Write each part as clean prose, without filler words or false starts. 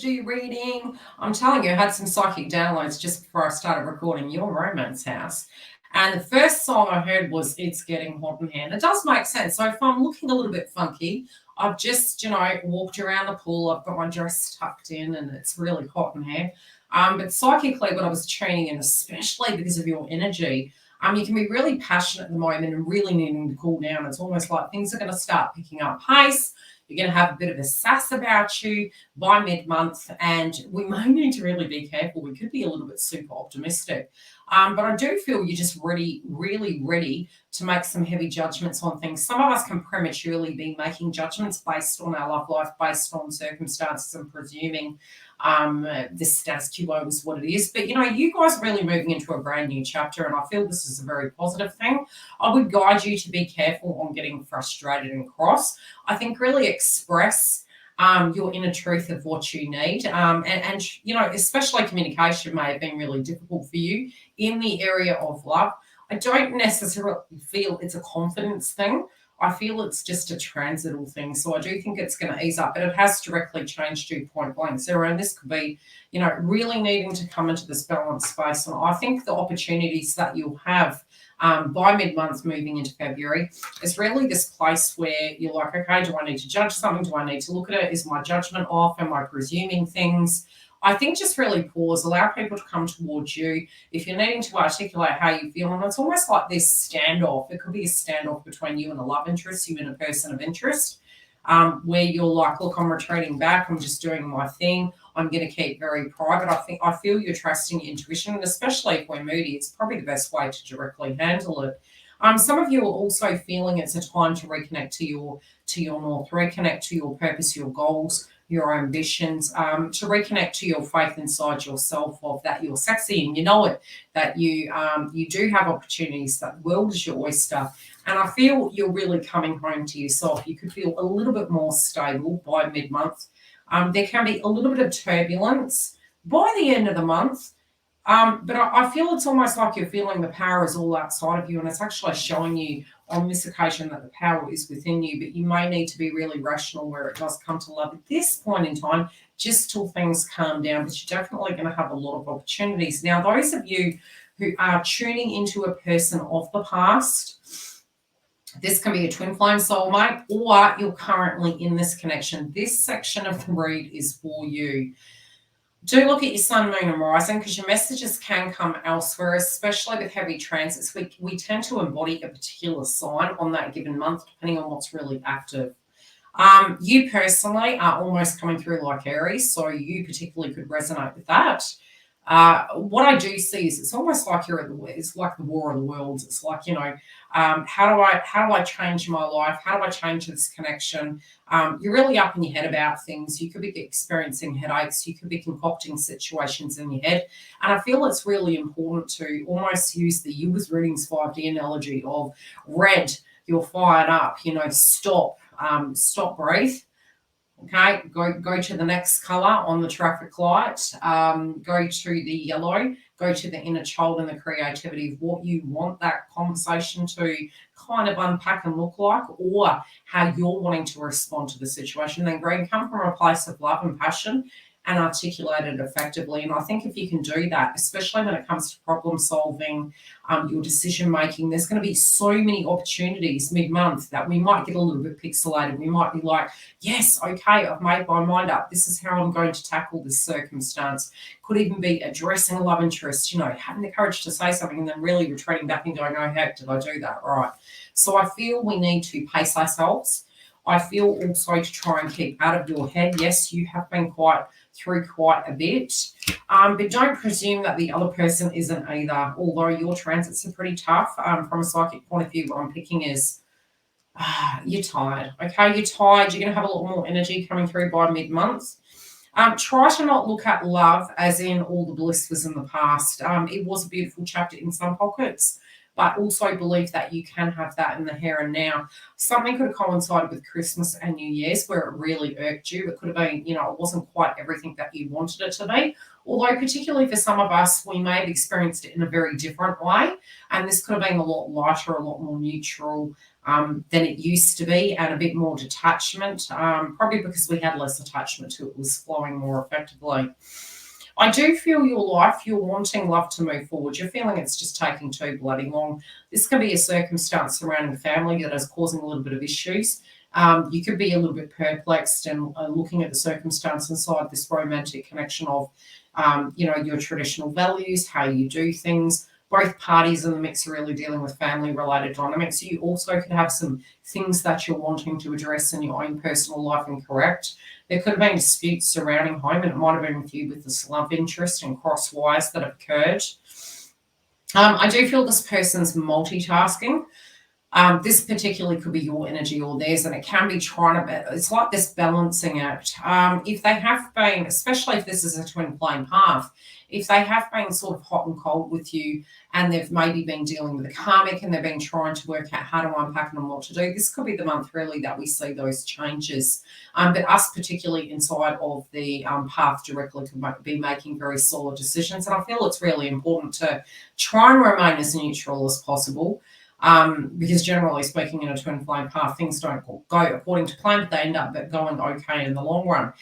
astrology reading. I'm telling you, I had some psychic downloads just before I started recording your romance house. And the first song I heard was It's Getting Hot in Here. And it does make sense. So if I'm looking a little bit funky, I've just, walked around the pool. I've got my dress tucked in and it's really hot in here. But psychically, what I was tuning in, especially because of your energy, you can be really passionate at the moment and really needing to cool down. It's almost like things are going to start picking up pace. You're going to have a bit of a sass about you by mid-month, and we may need to really be careful. We could be a little bit super optimistic. But I do feel you're just really ready to make some heavy judgments on things. Some of us can prematurely be making judgments based on our love life, based on circumstances and presuming the status quo is what it is. But, you guys are really moving into a brand new chapter, and I feel this is a very positive thing. I would guide you to be careful on getting frustrated and cross. I think really express your inner truth of what you need. And especially communication may have been really difficult for you in the area of love. I don't necessarily feel it's a confidence thing. I feel it's just a transital thing. So I do think it's going to ease up, but it has directly changed you point blank zero. And this could be, really needing to come into this balanced space. And I think the opportunities that you'll have by mid-month moving into February is really this place where you're like, okay, do I need to judge something? Do I need to look at it? Is my judgment off? Am I presuming things? I think just really pause, allow people to come towards you. If you're needing to articulate how you feel, and it's almost like this standoff. It could be a standoff between you and a love interest, you and a person of interest, where you're like, look, I'm retreating back. I'm just doing my thing. I'm going to keep very private. I feel you're trusting your intuition, and especially if we're moody, it's probably the best way to directly handle it. Some of you are also feeling it's a time to reconnect to your north, reconnect to your purpose, your goals, your ambitions, to reconnect to your faith inside yourself of that you're sexy and you know it, that you do have opportunities, that the world is your oyster. And I feel you're really coming home to yourself. You could feel a little bit more stable by mid-month. There can be a little bit of turbulence by the end of the month. But I feel it's almost like you're feeling the power is all outside of you, and it's actually showing you on this occasion that the power is within you, but you may need to be really rational where it does come to love at this point in time, just till things calm down, but you're definitely going to have a lot of opportunities. Now, those of you who are tuning into a person of the past, this can be a twin flame soulmate, or you're currently in this connection. This section of the read is for you. Do look at your sun, moon, and rising, because your messages can come elsewhere, especially with heavy transits. We tend to embody a particular sign on that given month, depending on what's really active. You personally are almost coming through like Aries, so you particularly could resonate with that. What I do see is it's almost like it's like the war of the worlds. It's like, how do I change my life? How do I change this connection? You're really up in your head about things. You could be experiencing headaches. You could be concocting situations in your head. And I feel it's really important to almost use the Yildiz Readings 5D analogy of red, you're fired up, stop, breathe. Okay, go to the next color on the traffic light, go to the yellow, go to the inner child and the creativity of what you want that conversation to kind of unpack and look like, or how you're wanting to respond to the situation. Then green, come from a place of love and passion and articulate it effectively. And I think if you can do that, especially when it comes to problem solving, your decision making, there's going to be so many opportunities mid-month that we might get a little bit pixelated. We might be like, yes, okay, I've made my mind up. This is how I'm going to tackle this circumstance. Could even be addressing a love interest, having the courage to say something and then really retreating back and going, oh, heck, did I do that right? So I feel we need to pace ourselves. I feel also to try and keep out of your head. Yes, you have been through quite a bit, but don't presume that the other person isn't either, although your transits are pretty tough. From a psychic point of view, what I'm picking is you're tired. Okay, you're tired. You're going to have a lot more energy coming through by mid-month. Try to not look at love as in all the bliss was in the past. It was a beautiful chapter in some pockets, but also believe that you can have that in the here and now. Something could have coincided with Christmas and New Year's where it really irked you. It could have been, it wasn't quite everything that you wanted it to be. Although particularly for some of us, we may have experienced it in a very different way. And this could have been a lot lighter, a lot more neutral. than it used to be, and a bit more detachment, probably because we had less attachment to it, was flowing more effectively. I do feel your life, you're wanting love to move forward. You're feeling it's just taking too bloody long. This can be a circumstance surrounding family that is causing a little bit of issues. You could be a little bit perplexed and looking at the circumstance inside this romantic connection of, your traditional values, how you do things. Both parties in the mix are really dealing with family-related dynamics. You also could have some things that you're wanting to address in your own personal life and correct. There could have been disputes surrounding home, and it might have been with you with this love interest and cross wires that have occurred. I do feel this person's multitasking. This particularly could be your energy or theirs, and it can be trying to, it's like this balancing act. If they have been, especially if this is a twin flame path, if they have been sort of hot and cold with you and they've maybe been dealing with a karmic and they've been trying to work out how to unpack and what to do, this could be the month really that we see those changes. But us particularly inside of the path directly could be making very solid decisions. And I feel it's really important to try and remain as neutral as possible. Because generally speaking, in a twin flame path, things don't go according to plan, but they end up going okay in the long run.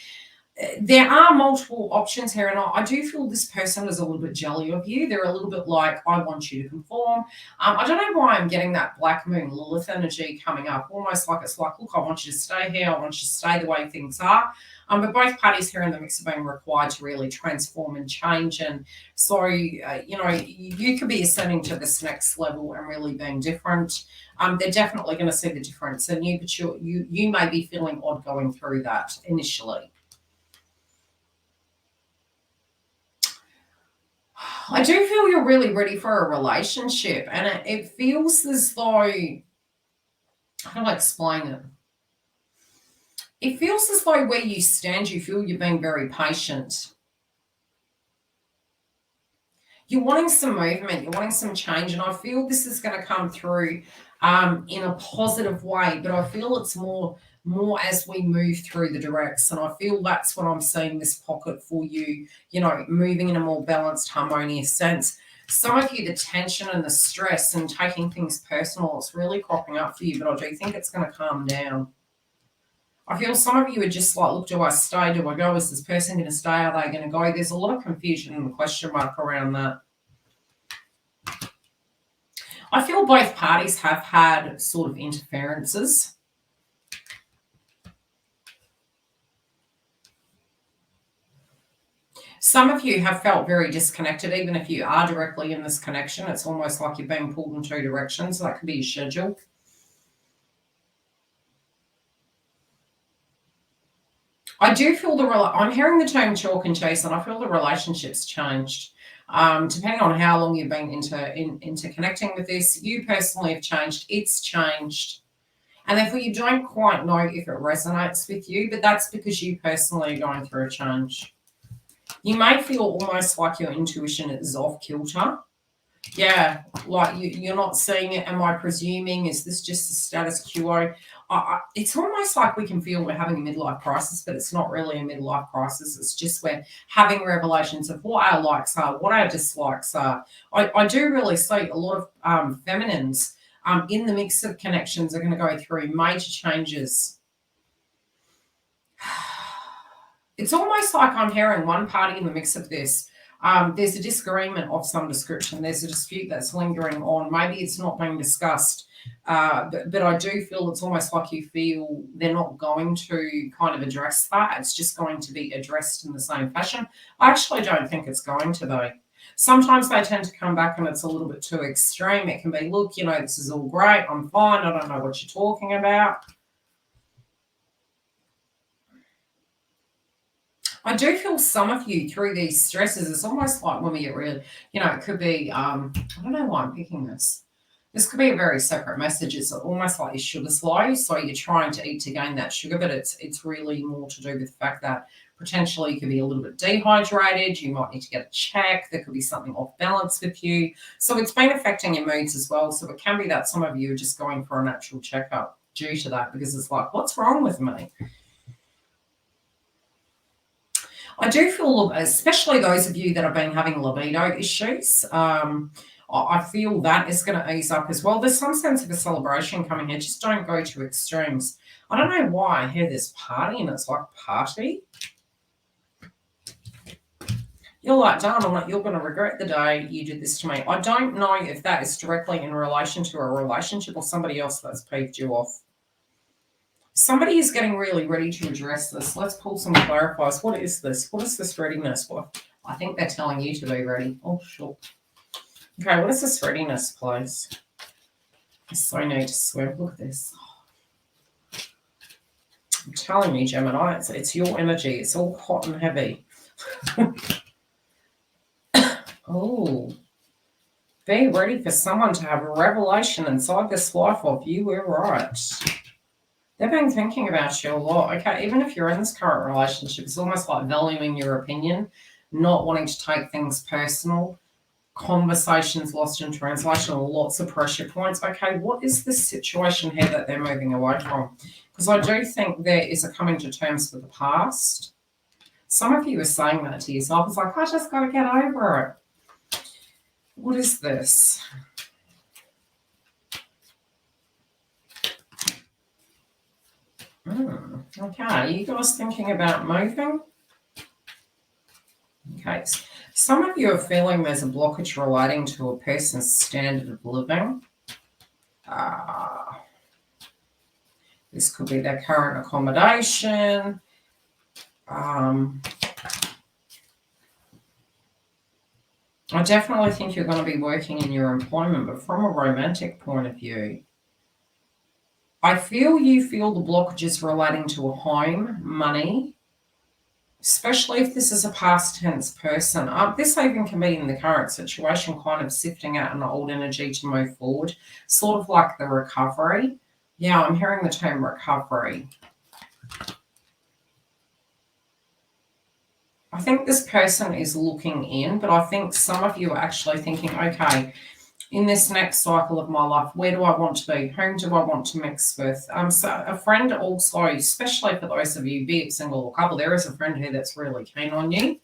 There are multiple options here, and I do feel this person is a little bit jelly of you. They're a little bit like, I want you to conform. I don't know why I'm getting that Black Moon Lilith energy coming up, almost like it's like, look, I want you to stay here. I want you to stay the way things are. But both parties here in the mix are being required to really transform and change. And so, you could be ascending to this next level and really being different. They're definitely going to see the difference in you, but you may be feeling odd going through that initially. I do feel you're really ready for a relationship, and it feels as though, how do I explain it? It feels as though where you stand, you feel you're being very patient. You're wanting some movement, you're wanting some change, and I feel this is going to come through in a positive way, but I feel it's more as we move through the directs, and I feel that's what I'm seeing this pocket for you, moving in a more balanced, harmonious sense. Some of you, the tension and the stress and taking things personal, it's really cropping up for you, but I do think it's going to calm down. I feel some of you are just like, look, do I stay? Do I go? Is this person going to stay? Are they going to go? There's a lot of confusion and question mark around that. I feel both parties have had sort of interferences. Some of you have felt very disconnected, even if you are directly in this connection. It's almost like you're being pulled in two directions. That could be your schedule. I do feel I'm hearing the term chalk and cheese, and I feel the relationship's changed. Depending on how long you've been interconnecting with this, you personally have changed. It's changed. And therefore, you don't quite know if it resonates with you, but that's because you personally are going through a change. You may feel almost like your intuition is off kilter. Yeah, like you're not seeing it. Am I presuming? Is this just a status quo? It's almost like we can feel we're having a midlife crisis, but it's not really a midlife crisis. It's just we're having revelations of what our likes are, what our dislikes are. I do really see a lot of feminines in the mix of connections are going to go through major changes. It's almost like I'm hearing one party in the mix of this. There's a disagreement of some description. There's a dispute that's lingering on. Maybe it's not being discussed, but I do feel it's almost like you feel they're not going to kind of address that. It's just going to be addressed in the same fashion. I actually don't think it's going to be. Sometimes they tend to come back and it's a little bit too extreme. It can be, look, this is all great. I'm fine. I don't know what you're talking about. I do feel some of you through these stresses, it's almost like when we get really, it could be, I don't know why I'm picking this. This could be a very separate message. It's almost like your sugar's low, so you're trying to eat to gain that sugar, but it's really more to do with the fact that potentially you could be a little bit dehydrated. You might need to get a check. There could be something off balance with you. So it's been affecting your moods as well. So it can be that some of you are just going for a natural checkup due to that, because it's like, what's wrong with me? I do feel, especially those of you that have been having libido issues, I feel that is going to ease up as well. There's some sense of a celebration coming here. Just don't go to extremes. I don't know why I hear this party and it's like party. You're like, darn, you're going to regret the day you did this to me. I don't know if that is directly in relation to a relationship or somebody else that's peeved you off. Somebody is getting really ready to address this. Let's pull some clarifiers. What is this? What is this readiness for? I think they're telling you to be ready. Oh, sure. Okay, what is this readiness, please? I so need to swim. Look at this. I'm telling you, Gemini, it's your energy. It's all hot and heavy. Oh, be ready for someone to have a revelation inside this life of you. We're right. They've been thinking about you a lot. Okay, even if you're in this current relationship, it's almost like valuing your opinion, not wanting to take things personal, conversations lost in translation, lots of pressure points. Okay, what is this situation here that they're moving away from? Because I do think there is a coming to terms with the past. Some of you are saying that to yourself. It's like, I just got to get over it. What is this? Okay, are you guys thinking about moving? Okay, some of you are feeling there's a blockage relating to a person's standard of living. This could be their current accommodation. I definitely think you're going to be working in your employment, but from a romantic point of view, I feel you feel the blockages relating to a home, money, especially if this is a past tense person. This even can be in the current situation, kind of sifting out an old energy to move forward, sort of like the recovery. Yeah, I'm hearing the term recovery. I think this person is looking in, but I think some of you are actually thinking, okay, in this next cycle of my life, where do I want to be? Whom do I want to mix with? So a friend also, especially for those of you, be it single or couple, there is a friend here that's really keen on you.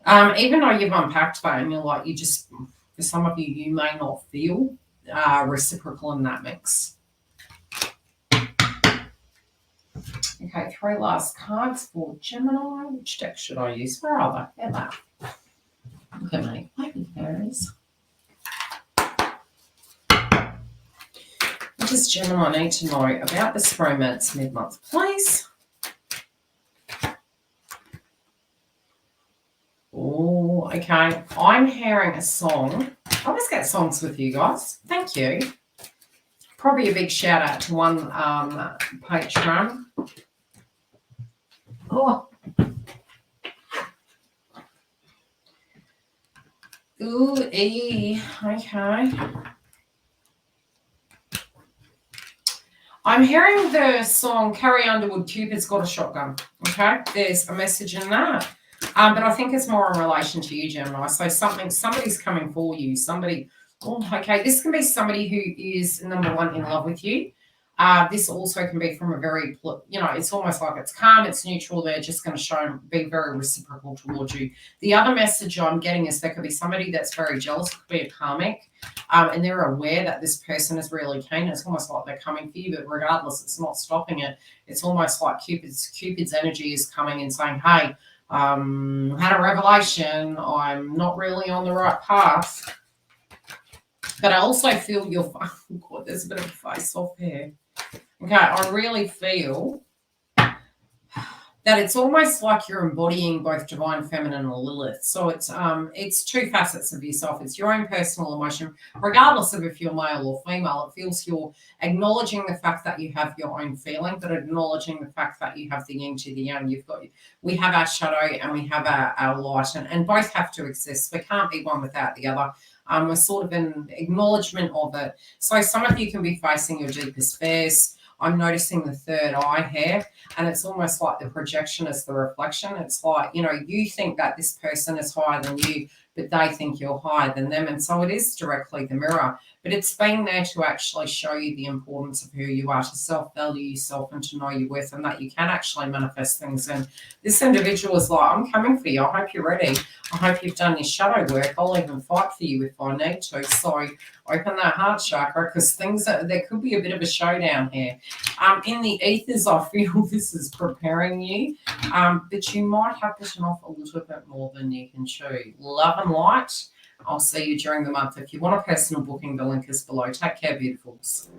Even though you've unpacked that and you're like, you just, for some of you, you may not feel reciprocal in that mix. Okay, 3 last cards for Gemini. Which deck should I use? Where are they? They're there. Look at me. Baby fairies. What does Gemini need to know about this romance mid-month, please? Oh, okay. I'm hearing a song. I always get songs with you guys. Thank you. Probably a big shout out to one patron. Oh. Ooh, okay. I'm hearing the song Carrie Underwood, Cupid's Got a Shotgun. Okay, there's a message in that. But I think it's more in relation to you, Gemini. So somebody's coming for you. Somebody, okay, this can be somebody who is, number one, in love with you. This also can be from a very, it's almost like it's calm, it's neutral. They're just going to be very reciprocal towards you. The other message I'm getting is there could be somebody that's very jealous, could be a karmic, and they're aware that this person is really keen. It's almost like they're coming for you, but regardless, it's not stopping it. It's almost like Cupid's energy is coming and saying, hey, had a revelation. I'm not really on the right path. But I also feel God, there's a bit of a face-off here. Okay, I really feel that it's almost like you're embodying both divine feminine and Lilith. So it's two facets of yourself. It's your own personal emotion, regardless of if you're male or female. It feels you're acknowledging the fact that you have your own feeling, but acknowledging the fact that you have the yin to the yang. We have our shadow and we have our light, and both have to exist. We can't be one without the other. We're sort of in acknowledgement of it. So some of you can be facing your deepest fears, I'm noticing the third eye here, and it's almost like the projection is the reflection. It's like, you know, you think that this person is higher than you, but they think you're higher than them. And so it is directly the mirror, but it's been there to actually show you the importance of who you are, to self-value yourself and to know your worth, and that you can actually manifest things. And this individual is like, I'm coming for you. I hope you're ready. I hope you've done your shadow work. I'll even fight for you if I need to. So open that heart chakra, because there could be a bit of a showdown here. In the ethers, I feel this is preparing you, but you might have bitten off a little bit more than you can chew. Love and light. I'll see you during the month. If you want a personal booking, the link is below. Take care, beautifuls.